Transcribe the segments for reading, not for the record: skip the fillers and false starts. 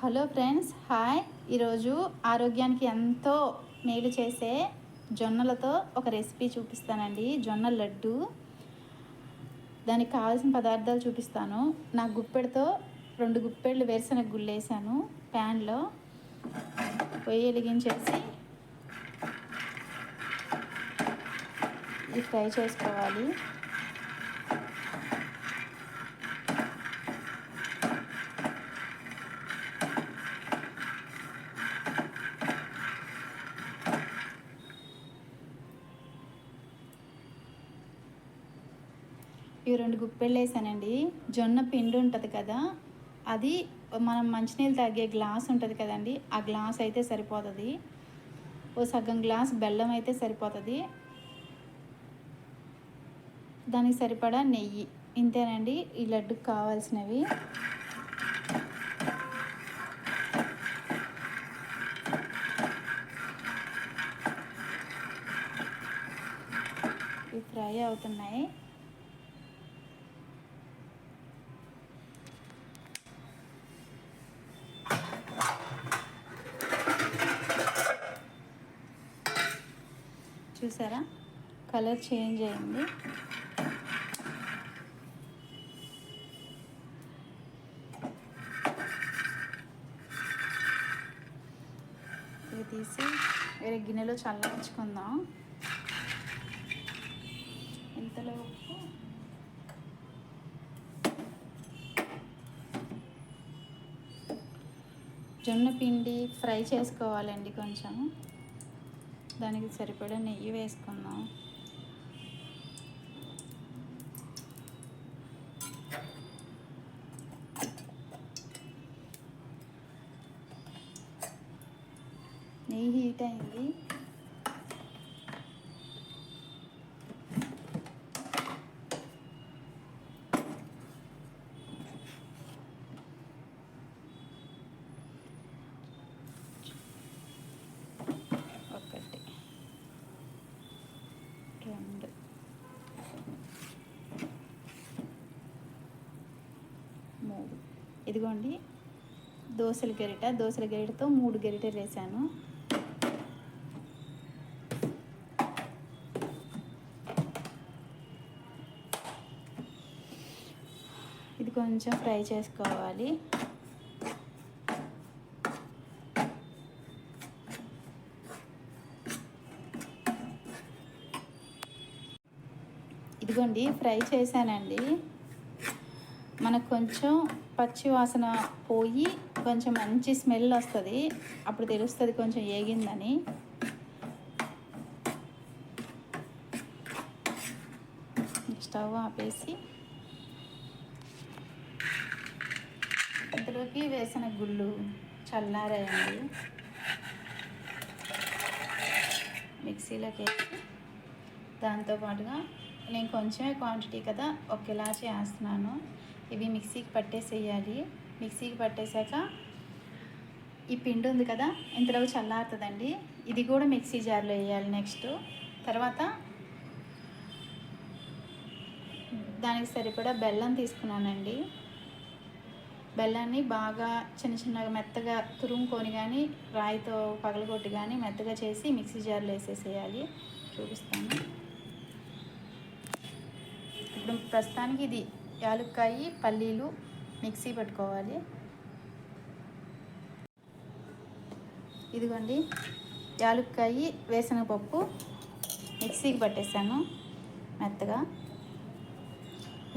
Hello friends, hi. ఈరోజు ఆరోగ్యానికి ఎంతో మేలు చేసే జొన్నలతో ఒక రెసిపీ చూపిస్తానండి. జొన్న లడ్డు. దానికి కావాల్సిన పదార్థాలు చూపిస్తాను. నా గుప్పెడితో 2 గుప్పెళ్ళు వేరుశనగ గుళ్ళు వేసాను ప్యాన్లో. పొయ్యి వెలిగించేసి ఇది ఫ్రై చేసుకోవాలి. ఇవి 2 గుప్పెళ్ళు వేసానండి. జొన్న పిండి ఉంటుంది కదా, అది మనం మంచినీళ్ళు తాగే గ్లాస్ ఉంటుంది కదండి, ఆ గ్లాస్ అయితే సరిపోతుంది. ఓ సగం గ్లాస్ బెల్లం అయితే సరిపోతుంది. దానికి సరిపడా నెయ్యి. ఇంతేనండి ఈ లడ్డుకు కావాల్సినవి. ఇవి ఫ్రై అవుతున్నాయి. చూసారా, కలర్ చేంజ్ అయింది. ఇవి తీసి వేరే గిన్నెలో చల్లార్చుకుందాం. ఇంతలో జొన్న పిండి ఫ్రై చేసుకోవాలండి. కొంచెం దానికి సరిపడా నెయ్యి వేసుకుందాం. నెయ్యి హీట్ అయింది. ఒకటి, రెండు, మూడు. ఇదిగోండి దోసల గరిటతో 3 గరిటెలు వేసాను. ఇది కొంచెం ఫ్రై చేసుకోవాలి. ఇదిగోండి ఫ్రై చేశానండి. మనకు కొంచెం పచ్చి వాసన పోయి కొంచెం మంచి స్మెల్ వస్తుంది. అప్పుడు తెలుస్తుంది కొంచెం ఏగిందని. స్టవ్ ఆపేసి ఇందులోకి వేసిన గుళ్ళు చల్లారాయండి. మిక్సీలోకి వేసి దాంతోపాటుగా నేను కొంచెమే క్వాంటిటీ కదా, ఒకేలా చేస్తున్నాను. ఇవి మిక్సీకి పట్టేసేయాలి. మిక్సీకి పట్టేశాక ఈ పిండి ఉంది కదా, ఇంతలో చల్లారుతుందండి. ఇది కూడా మిక్సీ జార్లో వేయాలి. నెక్స్ట్ తర్వాత దానికి సరిపడా బెల్లం తీసుకున్నానండి. బెల్లాన్ని బాగా చిన్నగా మెత్తగా తురుముకొని కానీ రాయితో పగలగొట్టి కానీ మెత్తగా చేసి మిక్సీ జార్లో వేసేసేయాలి. చూపిస్తాను. ఇప్పుడు ప్రస్తుతానికి ఇది యాలుక్కాయి, పల్లీలు మిక్సీ పట్టుకోవాలి. ఇదిగోండి యాలుక్కాయి, వేరుశనగపప్పు మిక్సీకి పట్టేసాను మెత్తగా.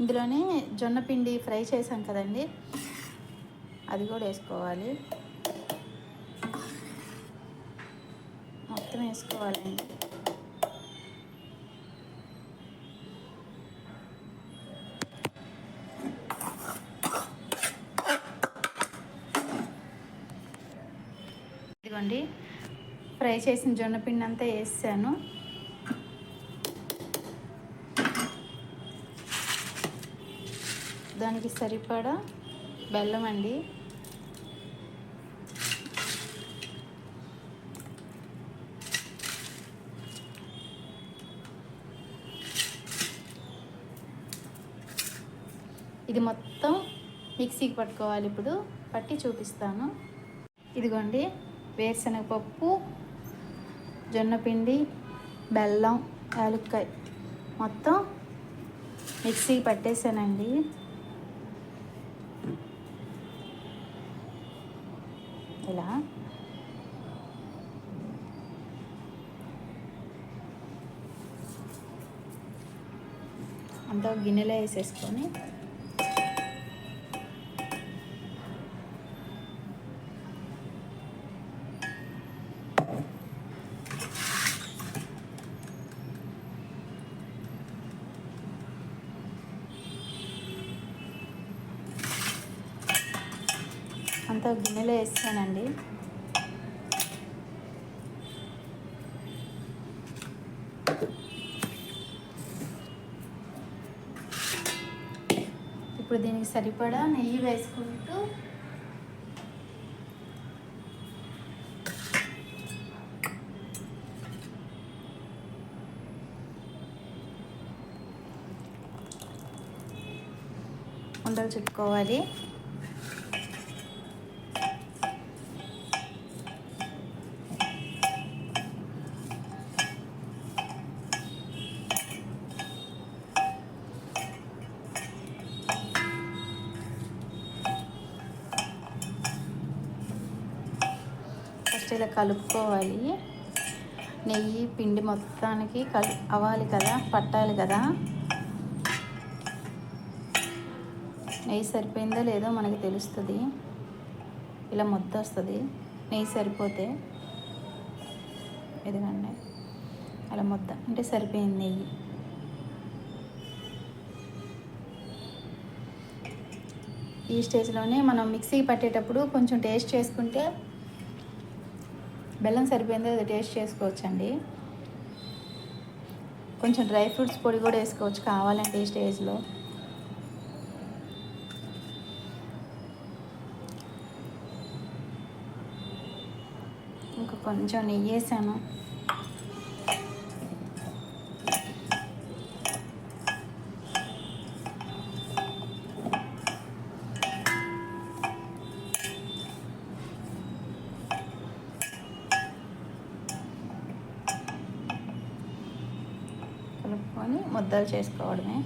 ఇందులోనే జొన్న పిండి ఫ్రై చేసాం కదండి, అది కూడా వేసుకోవాలి. మొత్తం వేసుకోవాలండి. ఇదిగోండి ఫ్రై చేసిన జొన్న పిండి అంతా వేసాను. దానికి సరిపడా బెల్లం అండి. ఇది మొత్తం మిక్సీకి పట్టుకోవాలి. ఇప్పుడు పట్టి చూపిస్తాను. ఇదిగోండి, వేరుశనగపప్పు, జొన్నపిండి, బెల్లం, యాలక్కాయ మొత్తం మిక్సీ పట్టేసానండి. ఇలా అంతా గిన్నెలో వేసేసుకొని అంతా గిన్నెలో వేస్తానండి. ఇప్పుడు దీనికి సరిపడా నెయ్యి వేసుకుంటూ ఉండలు చుట్టుకోవాలి. ఫస్ట్ ఇలా కలుపుకోవాలి. నెయ్యి పిండి మొత్తానికి అవ్వాలి కదా, పట్టాలి కదా. నెయ్యి సరిపోయిందో లేదో మనకి తెలుస్తుంది. ఇలా ముద్ద వస్తుంది నెయ్యి సరిపోతే. ఎదుగండి, అలా ముద్ద అంటే సరిపోయింది నెయ్యి. ఈ స్టేజ్లోనే మనం మిక్సీ పట్టేటప్పుడు కొంచెం టేస్ట్ చేసుకుంటే బెల్లం సరిపోయిందో అది టేస్ట్ చేసుకోవచ్చండి. కొంచెం డ్రై ఫ్రూట్స్ పొడి కూడా వేసుకోవచ్చు కావాలంటే ఈ స్టేజ్లో. ఇంకా కొంచెం నెయ్యి వేసాను. కలుపుకొని ముద్దలు చేసుకోవడమే.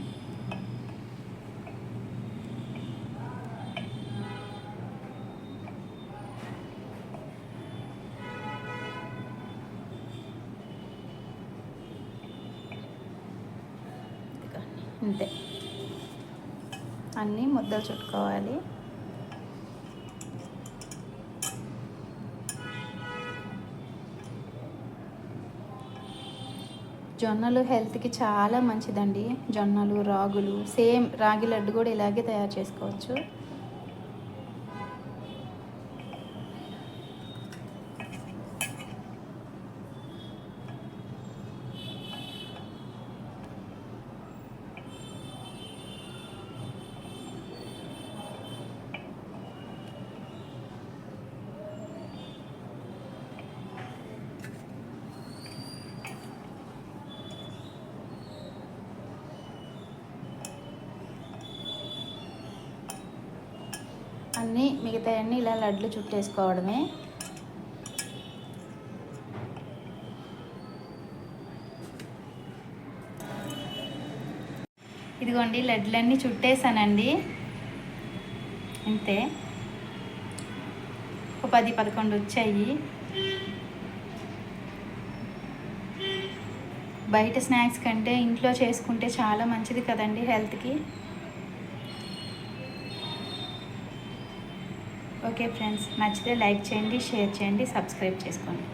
అంతే, అన్నీ ముద్దలు చుట్టుకోవాలి. జొన్నలు హెల్త్కి చాలా మంచిదండి. జొన్నలు, రాగులు, సేమ్ రాగి లడ్డు కూడా ఇలాగే తయారు చేసుకోవచ్చు. అన్నీ మిగతాయన్నీ ఇలా లడ్లు చుట్టేసుకోవడమే. ఇదిగోండి, లడ్లన్నీ చుట్టేసానండి. అంతే, ఒక 10-11 వచ్చాయి. బయట స్నాక్స్ కంటే ఇంట్లో చేసుకుంటే చాలా మంచిది కదండి హెల్త్కి. ఓకే ఫ్రెండ్స్, నచ్చితే లైక్ చేయండి, షేర్ చేయండి, సబ్స్క్రైబ్ చేసుకోండి.